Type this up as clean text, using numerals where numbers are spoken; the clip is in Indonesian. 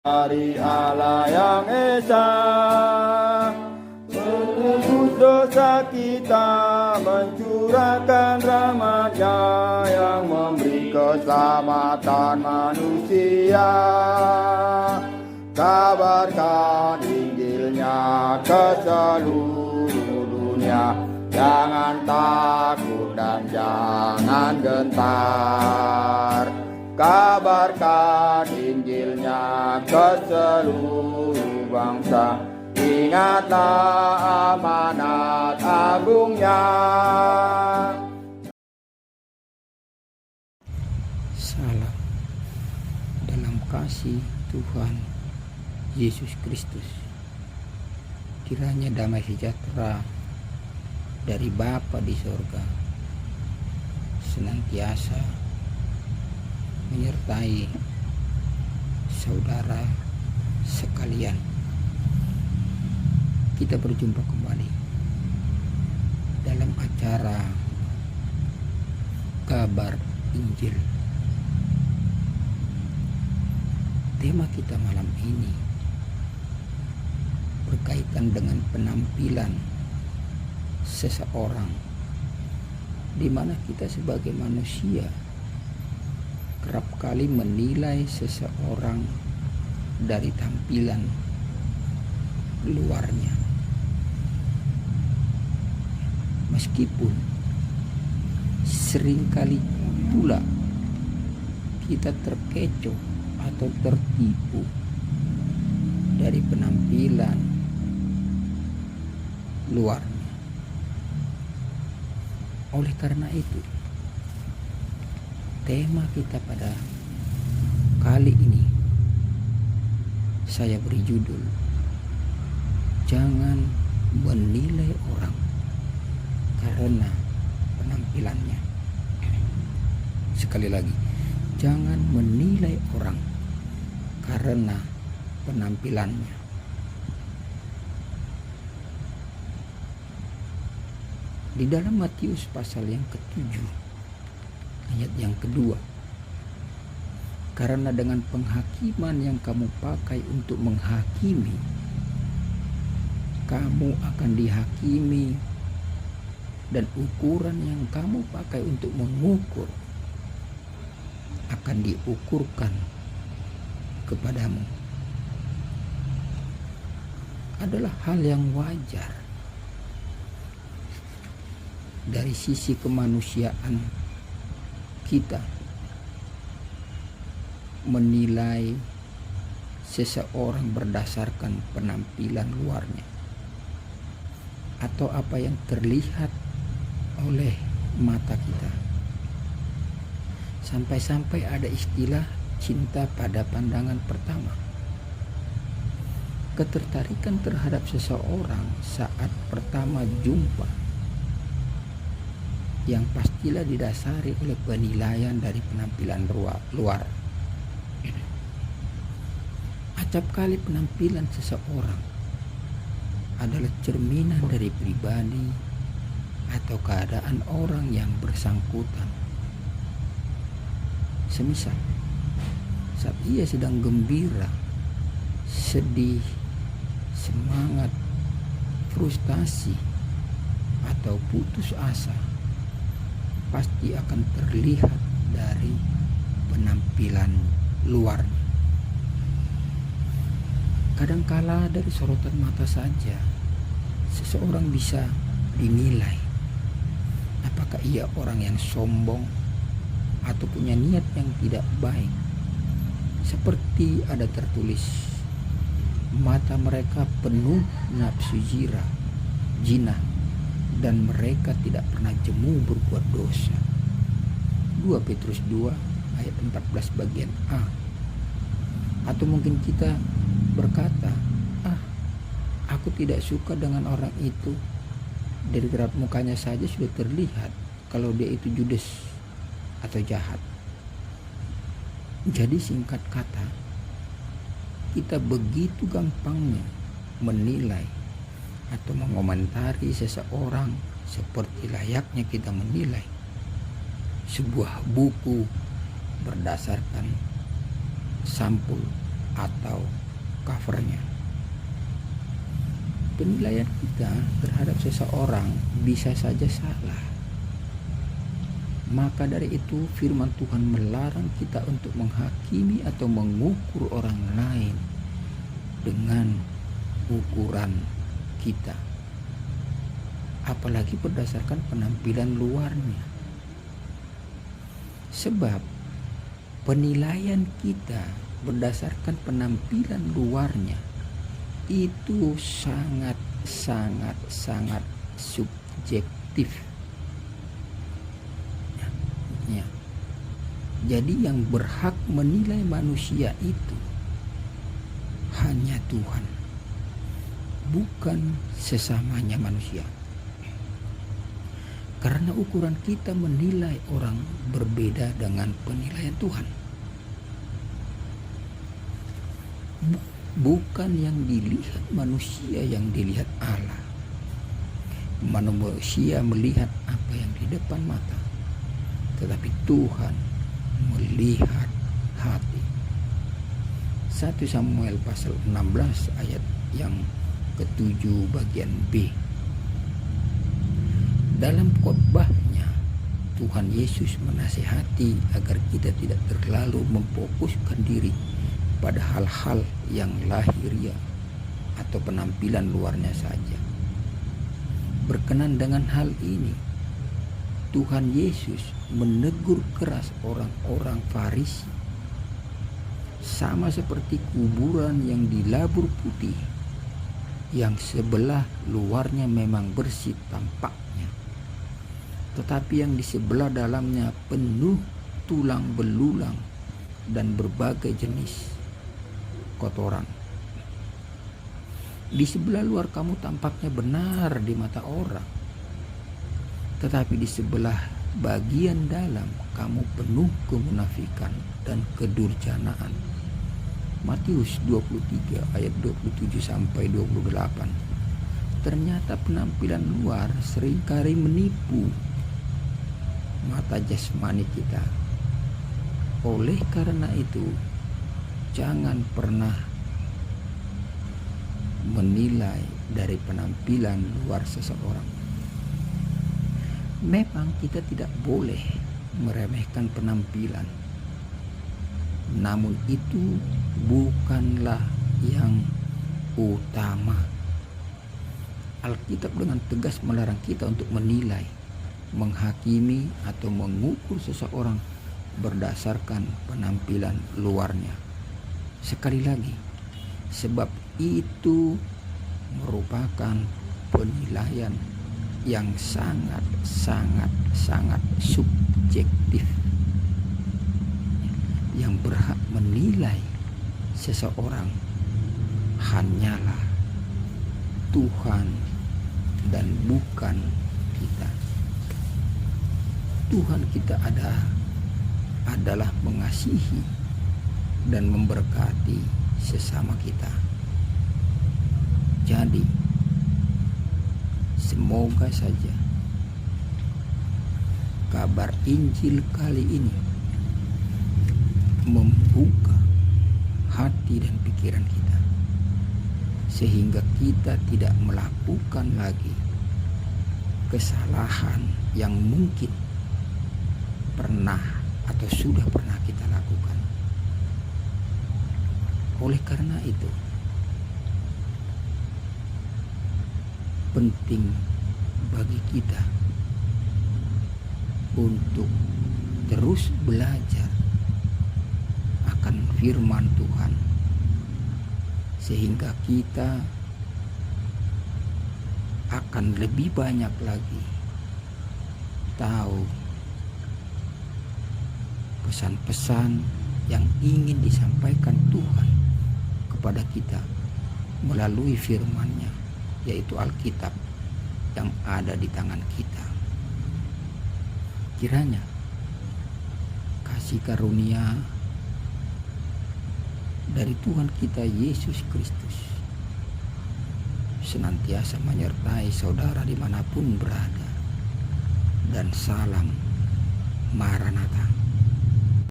Dari Allah yang Esa, menebus dosa kita, mencurahkan rahmat-Nya yang memberi keselamatan manusia. Kabarkan Injilnya ke seluruh dunia, jangan takut dan jangan gentar. Kabarkan Injilnya ke seluruh bangsa, ingatlah amanat agungnya. Salam dalam kasih Tuhan Yesus Kristus. Kiranya damai sejahtera dari Bapa di sorga senantiasa menyertai saudara sekalian. Kita berjumpa kembali dalam acara Kabar Injil. Tema kita malam ini berkaitan dengan penampilan seseorang, di mana kita sebagai manusia kerap kali menilai seseorang dari tampilan luarnya, meskipun seringkali pula kita terkecoh atau tertipu dari penampilan luarnya. Oleh karena itu, tema kita pada kali ini saya beri judul, jangan menilai orang karena penampilannya. Sekali lagi, jangan menilai orang karena penampilannya. Di dalam Matius pasal yang ke-7 ayat yang kedua, karena dengan penghakiman yang kamu pakai untuk menghakimi, kamu akan dihakimi, dan ukuran yang kamu pakai untuk mengukur akan diukurkan kepadamu. Adalah hal yang wajar dari sisi kemanusiaan kita menilai seseorang berdasarkan penampilan luarnya atau apa yang terlihat oleh mata kita. Sampai-sampai ada istilah cinta pada pandangan pertama. Ketertarikan terhadap seseorang saat pertama jumpa yang pastilah didasari oleh penilaian dari penampilan luar. Acap kali penampilan seseorang adalah cerminan dari pribadi atau keadaan orang yang bersangkutan. Semisal saat ia sedang gembira, sedih, semangat, frustasi, atau putus asa, pasti akan terlihat dari penampilan luarnya. Kadangkala dari sorotan mata saja seseorang bisa dinilai apakah ia orang yang sombong atau punya niat yang tidak baik. Seperti ada tertulis, mata mereka penuh nafsu jinah, dan mereka tidak pernah jemu berbuat dosa. 2 Petrus 2 ayat 14 bagian A. Atau mungkin kita berkata, aku tidak suka dengan orang itu, dari gerak mukanya saja sudah terlihat kalau dia itu judes atau jahat. Jadi singkat kata, kita begitu gampangnya menilai atau mengomentari seseorang seperti layaknya kita menilai sebuah buku berdasarkan sampul atau covernya. Penilaian kita terhadap seseorang bisa saja salah. Maka dari itu firman Tuhan melarang kita untuk menghakimi atau mengukur orang lain dengan ukuran kita, apalagi berdasarkan penampilan luarnya. Sebab penilaian kita berdasarkan penampilan luarnya itu sangat subjektif. Ya. Jadi yang berhak menilai manusia itu hanya Tuhan, bukan sesamanya manusia. Karena ukuran kita menilai orang berbeda dengan penilaian Tuhan. Bukan yang dilihat manusia yang dilihat Allah. Manusia melihat apa yang di depan mata, tetapi Tuhan melihat hati. 1 Samuel pasal 16 ayat yang ke-7 bagian B. Dalam khotbahnya, Tuhan Yesus menasihati agar kita tidak terlalu memfokuskan diri pada hal-hal yang lahiriah atau penampilan luarnya saja. Berkenan dengan hal ini, Tuhan Yesus menegur keras orang-orang Farisi, sama seperti kuburan yang dilabur putih, yang sebelah luarnya memang bersih tampaknya, tetapi yang di sebelah dalamnya penuh tulang belulang dan berbagai jenis kotoran. Di sebelah luar kamu tampaknya benar di mata orang, tetapi di sebelah bagian dalam kamu penuh kemunafikan dan kedurjanaan. Matius 23 ayat 27 sampai 28. Ternyata penampilan luar seringkali menipu mata jasmani kita. Oleh karena itu, jangan pernah menilai dari penampilan luar seseorang. Memang kita tidak boleh meremehkan penampilan, namun itu bukanlah yang utama. Alkitab dengan tegas melarang kita untuk menilai, menghakimi atau mengukur seseorang berdasarkan penampilan luarnya. Sekali lagi, sebab itu merupakan penilaian yang sangat subjektif. Yang berhak menilai seseorang hanyalah Tuhan dan bukan kita. Tuhan kita adalah mengasihi dan memberkati sesama kita. Jadi, semoga saja kabar Injil kali ini membuka hati dan pikiran kita, sehingga kita tidak melakukan lagi kesalahan yang mungkin pernah atau sudah pernah kita lakukan. Oleh karena itu, penting bagi kita untuk terus belajar akan firman Tuhan, sehingga kita akan lebih banyak lagi tahu pesan-pesan yang ingin disampaikan Tuhan kepada kita melalui firman-Nya, yaitu Alkitab yang ada di tangan kita. Kiranya kasih karunia dari Tuhan kita Yesus Kristus senantiasa menyertai saudara dimanapun berada, dan salam Maranatha.